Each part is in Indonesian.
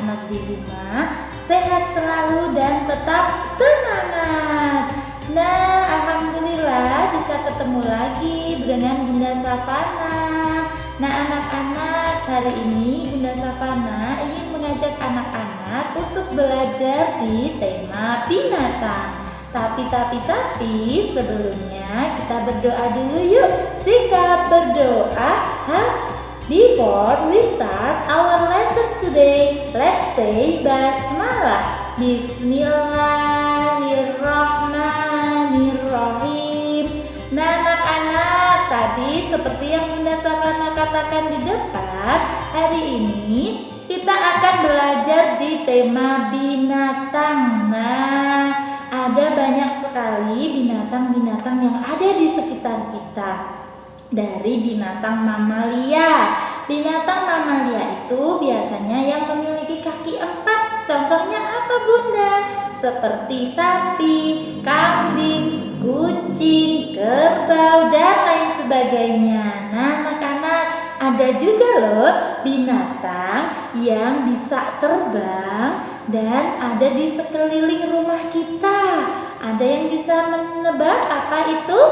anak-anak di rumah sehat selalu dan tetap semangat. Nah, alhamdulillah bisa ketemu lagi dengan Bunda Savana. Nah, anak-anak, hari ini Bunda Savana ingin mengajak anak-anak untuk belajar di tema binatang. Tapi sebelumnya kita berdoa dulu yuk. Sikap berdoa. Before we start our lesson today, let's say Basmalah. Bismillahirrahmanirrahim. Nah, anak-anak, tadi seperti yang Bunda Savana katakan di depan, hari ini kita akan belajar di tema binatang. Nah, ada banyak sekali binatang-binatang yang ada di sekitar kita. Dari binatang mamalia. Binatang mamalia itu biasanya yang memiliki kaki 4. Contohnya apa, Bunda? Seperti sapi, kambing, kucing, kerbau, dan lain sebagainya. Nah, anak-anak, ada juga loh binatang yang bisa terbang dan ada di sekeliling rumah kita. Ada yang bisa menebak apa itu?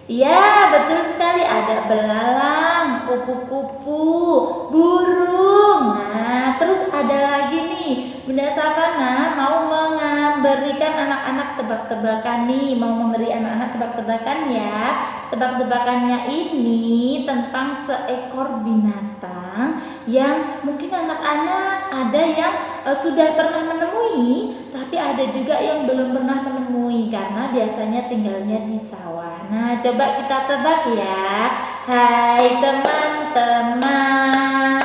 Ya, betul sekali, ada belalang, kupu-kupu, burung. Nah, terus ada lagi nih, Bunda Savana mau memberikan anak-anak tebak-tebakan nih, mau memberi anak-anak tebak-tebakan ya. Tebak-tebakannya ini tentang seekor binatang yang mungkin anak-anak ada yang sudah pernah menemui, tapi ada juga yang belum pernah menemui karena biasanya tinggalnya di sawah. Nah, coba kita tebak ya. Hai teman-teman,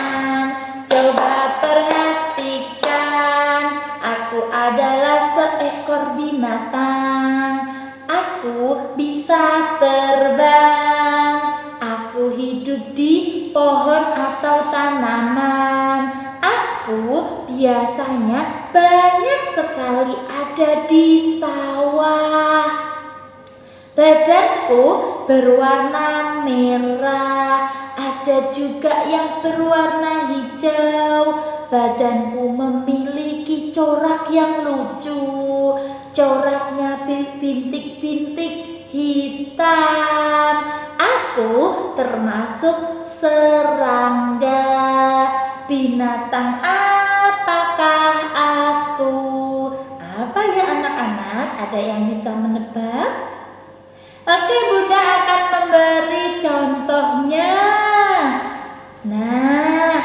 coba perhatikan, aku adalah seekor binatang. Aku bisa terbang, aku hidup di pohon atau tanaman. Aku biasanya banyak sekali ada di sawah. Badanku berwarna merah, ada juga yang berwarna hijau. Badanku memiliki corak yang lucu. Coraknya bintik-bintik hitam. Aku termasuk serangga. Binatang apakah aku? Apa ya anak-anak? Ada yang bisa menebak? Oke, Bunda akan memberi contohnya. Nah,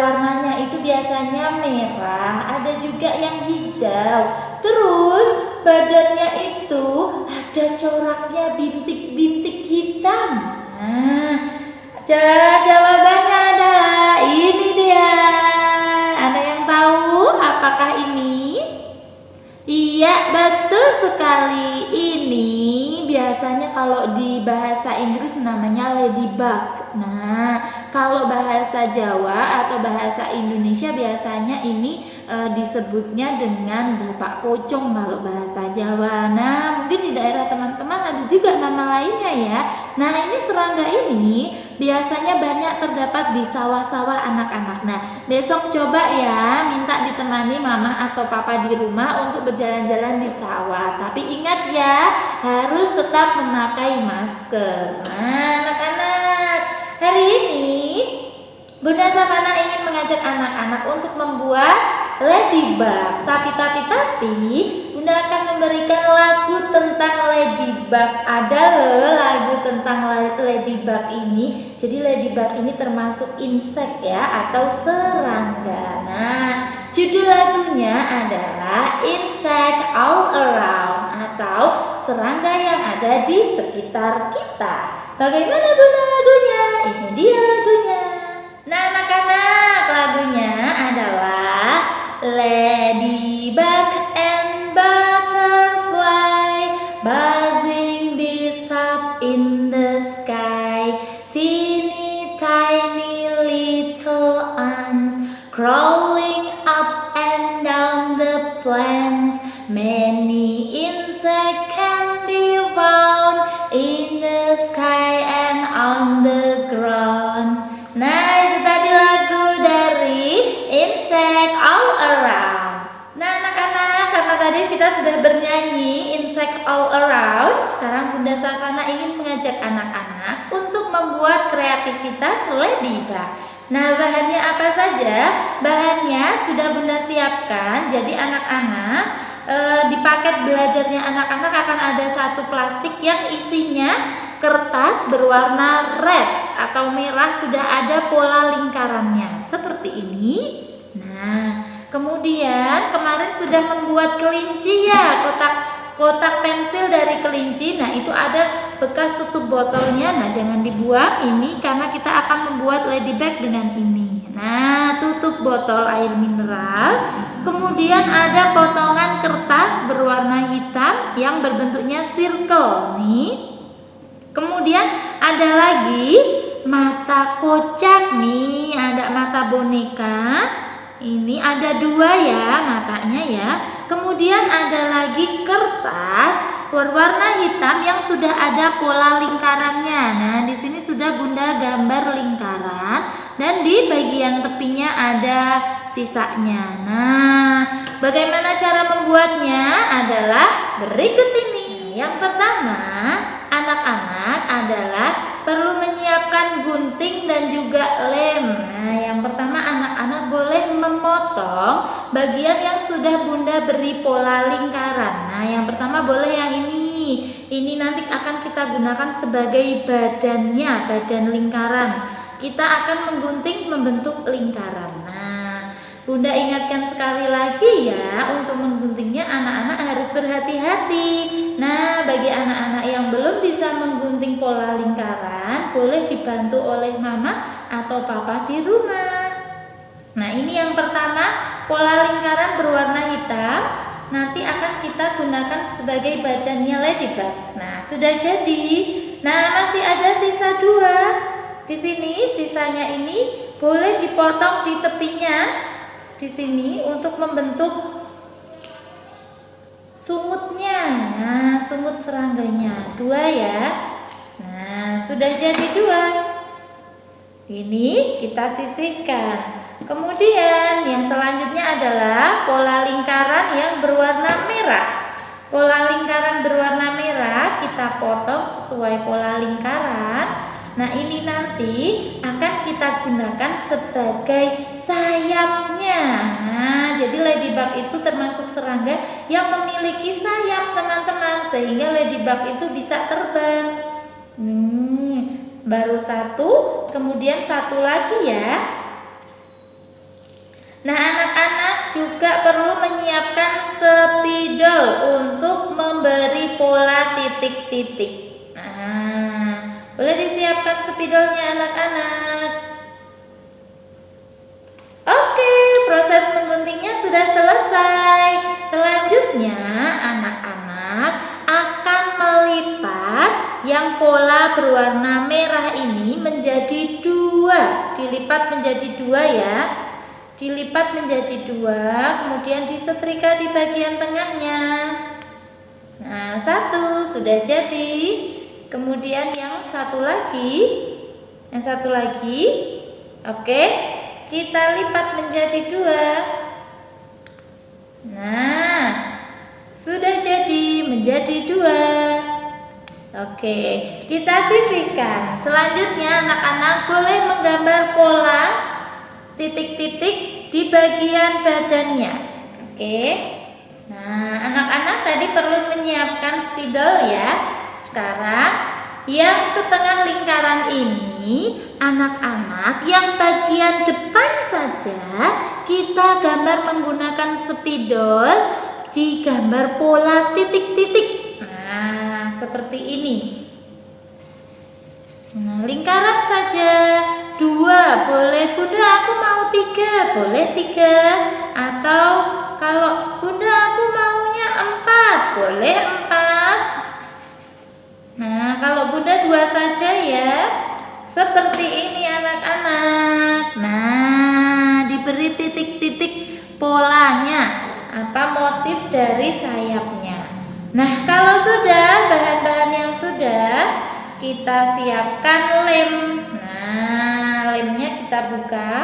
warnanya itu biasanya merah, ada juga yang hijau. Terus badannya itu ada coraknya bintik-bintik hitam. Nah, jawabannya adalah ini dia. Ada yang tahu apakah ini? Iya, betul sekali. Ini biasanya kalau di bahasa Inggris namanya ladybug. Nah, kalau bahasa Jawa atau bahasa Indonesia biasanya ini disebutnya dengan bapak pocong kalau bahasa Jawa. Nah, mungkin di daerah teman-teman ada juga nama lainnya ya. Nah, ini serangga ini biasanya banyak terdapat di sawah-sawah anak-anak. Nah, besok coba ya minta ditemani mama atau papa di rumah untuk berjalan-jalan di sawah. Tapi ingat ya, harus tetap memakai masker. Nah, anak-anak, hari ini Bunda Savana ingin mengajak anak-anak untuk membuat ladybug. Tapi Bunda akan memberikan lagu tentang ladybug. Ada loh lagu tentang ladybug ini. Jadi ladybug ini termasuk insek ya, atau serangga. Nah, judul lagunya adalah Insect All Around, atau serangga yang ada di sekitar kita. Bagaimana Bunda lagunya? Ini dia lagunya. Nah, anak-anak, lagunya adalah Ladybug and Butterfly buzzing bees up in the sky, teeny tiny little ants crawling up and down the plants. Many insects can be found in the sky and on the ground. Nah, itu tadi lagu dari Insect tadi kita sudah bernyanyi Insect All Around. Sekarang Bunda Savana ingin mengajak anak-anak untuk membuat kreativitas ladybug. Nah, bahannya apa saja? Bahannya sudah Bunda siapkan. Jadi anak-anak di paket belajarnya anak-anak akan ada satu plastik yang isinya kertas berwarna red atau merah, sudah ada pola lingkarannya seperti ini. Nah, kemudian kemarin sudah membuat kelinci ya, kotak pensil dari kelinci. Nah, itu ada bekas tutup botolnya. Nah, jangan dibuang ini karena kita akan membuat ladybug dengan ini. Nah, tutup botol air mineral. Kemudian ada potongan kertas berwarna hitam yang berbentuknya circle nih. Kemudian ada lagi mata kocak nih, ada mata boneka. Ini ada 2 ya matanya ya. Kemudian ada lagi kertas berwarna hitam yang sudah ada pola lingkarannya. Nah, di sini sudah Bunda gambar lingkaran dan di bagian tepinya ada sisanya. Nah, bagaimana cara membuatnya adalah berikut ini. Yang pertama, anak-anak adalah perlu menyiapkan gunting dan juga lem. Nah, yang pertama anak-anak boleh memotong bagian yang sudah Bunda beri pola lingkaran. Nah, yang pertama boleh yang ini. Ini nanti akan kita gunakan sebagai badannya, badan lingkaran. Kita akan menggunting membentuk lingkaran. Nah, Bunda ingatkan sekali lagi ya, untuk mengguntingnya anak-anak harus berhati-hati. Nah, bagi anak-anak yang belum bisa menggunting pola lingkaran, boleh dibantu oleh mama atau papa di rumah. Nah, ini yang pertama, pola lingkaran berwarna hitam. Nanti akan kita gunakan sebagai badannya ladybug. Nah, sudah jadi. Nah, masih ada sisa 2. Di sini sisanya ini boleh dipotong di tepinya. Di sini untuk membentuk sumutnya. Nah, sumut serangganya 2 ya. Nah, sudah jadi 2. Ini kita sisihkan. Kemudian yang selanjutnya adalah pola lingkaran yang berwarna merah. Pola lingkaran berwarna merah kita potong sesuai pola lingkaran. Nah, ini nanti akan kita gunakan sebagai sayapnya. Nah, jadi ladybug itu termasuk serangga yang memiliki sayap, teman-teman, sehingga ladybug itu bisa terbang. Baru 1, kemudian 1 lagi ya. Nah, anak-anak juga perlu menyiapkan spidol untuk memberi pola titik-titik. Nah, boleh disiapkan spidolnya anak-anak. Oke, proses mengguntingnya sudah selesai. Selanjutnya anak-anak akan melipat yang pola berwarna merah ini menjadi 2. Dilipat menjadi 2 ya. Dilipat menjadi 2, kemudian disetrika di bagian tengahnya. Nah, 1 sudah jadi. Kemudian yang satu lagi. Oke, kita lipat menjadi 2. Nah, sudah jadi menjadi 2. Oke, kita sisihkan. Selanjutnya anak-anak boleh menggambar pola titik-titik di bagian badannya. Oke. Nah, anak-anak tadi perlu menyiapkan spidol ya. Sekarang yang setengah lingkaran ini, anak-anak yang bagian depan saja kita gambar menggunakan spidol, digambar pola titik-titik. Nah, seperti ini. Nah, lingkaran saja 2 boleh. Bunda, aku mau 3, boleh 3. Atau kalau Bunda aku maunya 4, boleh 4. Nah, kalau Bunda 2 saja ya. Seperti ini anak-anak. Nah, diberi titik-titik polanya, motif dari sayapnya. Nah, kalau sudah bahan-bahan yang sudah, kita siapkan lem. Nah, lemnya kita buka.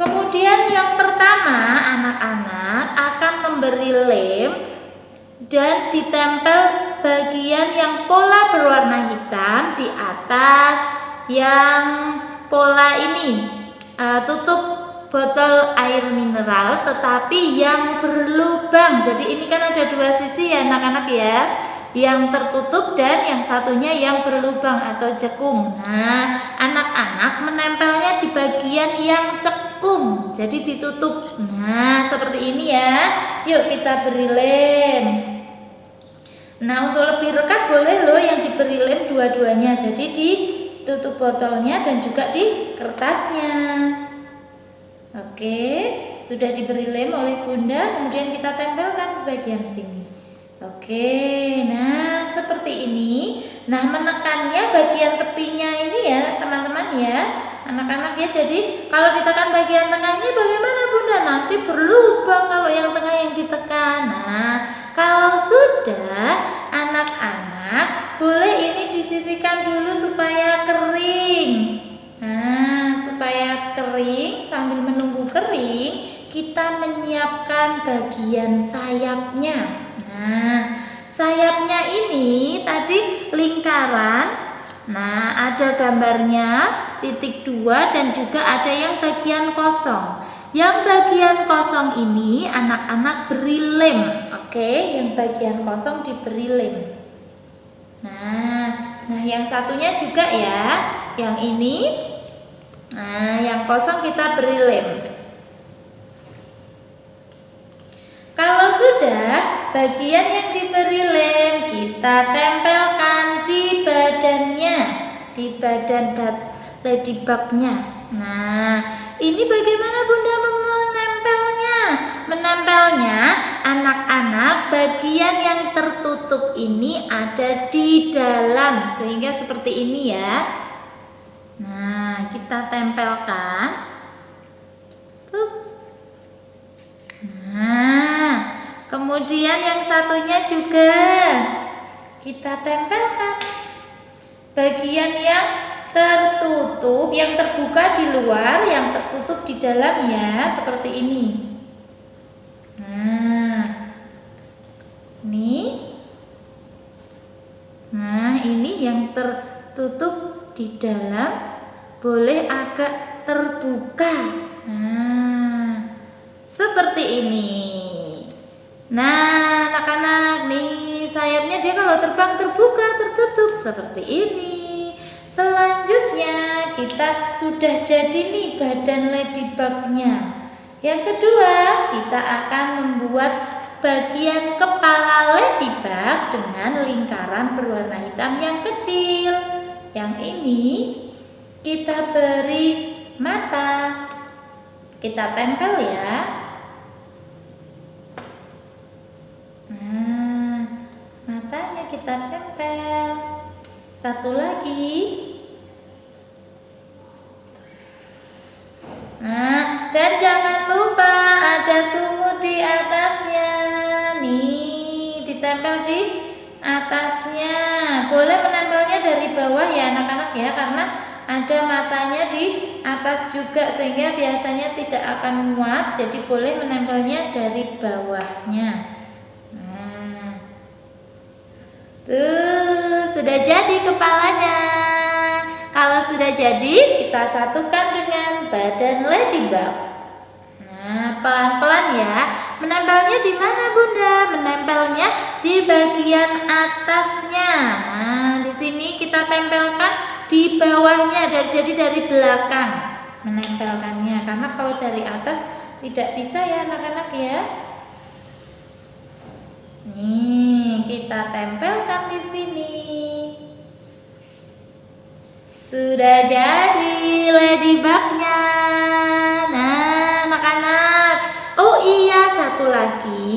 Kemudian yang pertama, anak-anak akan memberi lem dan ditempel bagian yang pola berwarna hitam di atas yang pola ini, tutup botol air mineral tetapi yang berlubang. Jadi ini kan ada dua sisi ya anak-anak ya, yang tertutup dan yang satunya yang berlubang atau cekung. Nah, anak-anak menempelnya di bagian yang cekung, jadi ditutup. Nah, seperti ini ya. Yuk kita beri lem. Nah, untuk lebih rekat boleh loh yang diberi lem dua-duanya. Jadi ditutup botolnya dan juga di kertasnya. Oke, sudah diberi lem oleh Bunda, kemudian kita tempelkan di bagian sini. Oke, nah seperti ini. Nah, menekannya bagian tepinya ini ya teman-teman ya, anak-anak ya. Jadi kalau ditekan bagian tengahnya bagaimana Bunda? Nanti berlubang kalau yang tengah yang ditekan. Nah, kalau sudah anak-anak boleh ini disisihkan dulu supaya kering. Nah, supaya kering, sambil menunggu kering kita menyiapkan bagian sayapnya. Nah, sayapnya ini tadi lingkaran. Nah, ada gambarnya titik 2 dan juga ada yang bagian kosong. Yang bagian kosong ini anak-anak beri lem. Oke, yang bagian kosong diberi lem. Nah yang satunya juga ya, yang ini. Nah, yang kosong kita beri lem. Kalau sudah, bagian yang diberi lem kita tempelkan di badannya, di badan ladybugnya. Nah, ini bagaimana Bunda menempelnya? Menempelnya anak-anak bagian yang tertutup ini ada di dalam, sehingga seperti ini ya. Nah, kita tempelkan. Nah, kemudian yang satunya juga kita tempelkan bagian yang tertutup, yang terbuka di luar, yang tertutup di dalam ya, seperti ini. Nah, ini yang tertutup di dalam boleh agak terbuka. Nah, seperti ini. Nah, anak-anak nih sayapnya dia kalau terbang terbuka, tertutup seperti ini. Selanjutnya kita sudah jadi nih badan ladybugnya. Yang kedua, kita akan membuat bagian kepala ladybug dengan lingkaran berwarna hitam yang kecil. Yang ini kita beri mata. Kita tempel ya. Nah, matanya kita tempel. Satu lagi. Nah, dan jangan lupa ada sumur di atasnya. Nih, ditempel di atasnya. Boleh menempelnya dari bawah ya anak-anak ya, karena ada matanya di atas juga sehingga biasanya tidak akan muat, jadi boleh menempelnya dari bawahnya. Nah, tuh sudah jadi kepalanya. Kalau sudah jadi, kita satukan dengan badan ladybug. Nah, pelan-pelan ya. Menempelnya di mana Bunda? Menempelnya di bagian atasnya. Nah, di sini kita tempelkan di bawahnya, jadi dari belakang menempelkannya, karena kalau dari atas tidak bisa ya anak-anak ya. Nih, kita tempelkan di sini. Sudah jadi ladybugnya. Nah, anak-anak. Oh iya, satu lagi.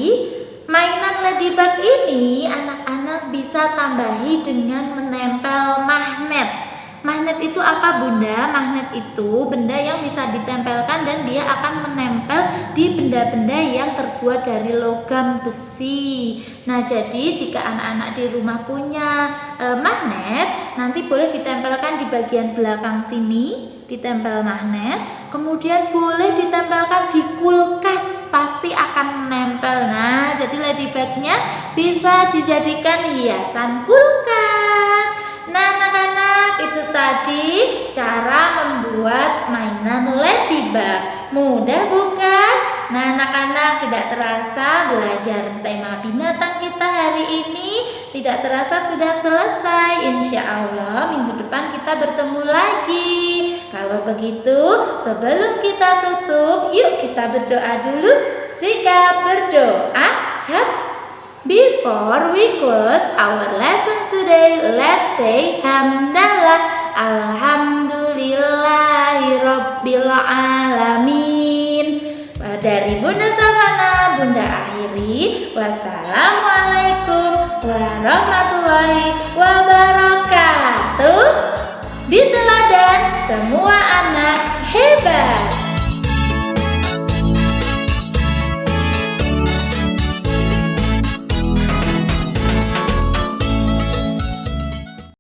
Mainan ladybug ini anak-anak bisa tambahi dengan menempel magnet. Magnet itu apa Bunda? Magnet itu benda yang bisa ditempelkan dan dia akan menempel di benda-benda yang terbuat dari logam besi. Nah, jadi jika anak-anak di rumah punya magnet, nanti boleh ditempelkan di bagian belakang sini, ditempel magnet. Kemudian boleh ditempelkan di kulkas, pasti akan menempel. Nah, jadi ladybagnya bisa dijadikan hiasan kulkas. Nah, anak-anak, itu tadi cara membuat mainan ladybug. Mudah bukan? Nah, anak-anak, tidak terasa belajar tema binatang kita hari ini tidak terasa sudah selesai. Insya Allah minggu depan kita bertemu lagi. Kalau begitu, sebelum kita tutup, yuk kita berdoa dulu. Sikap berdoa. Before we close our lesson today, let's say hamdalah, alhamdulillahi rabbil alamin. Dari Bunda Savana, Bunda akhiri. Wassalamualaikum warahmatullahi wabarakatuh. Di teladan semua anak hebat.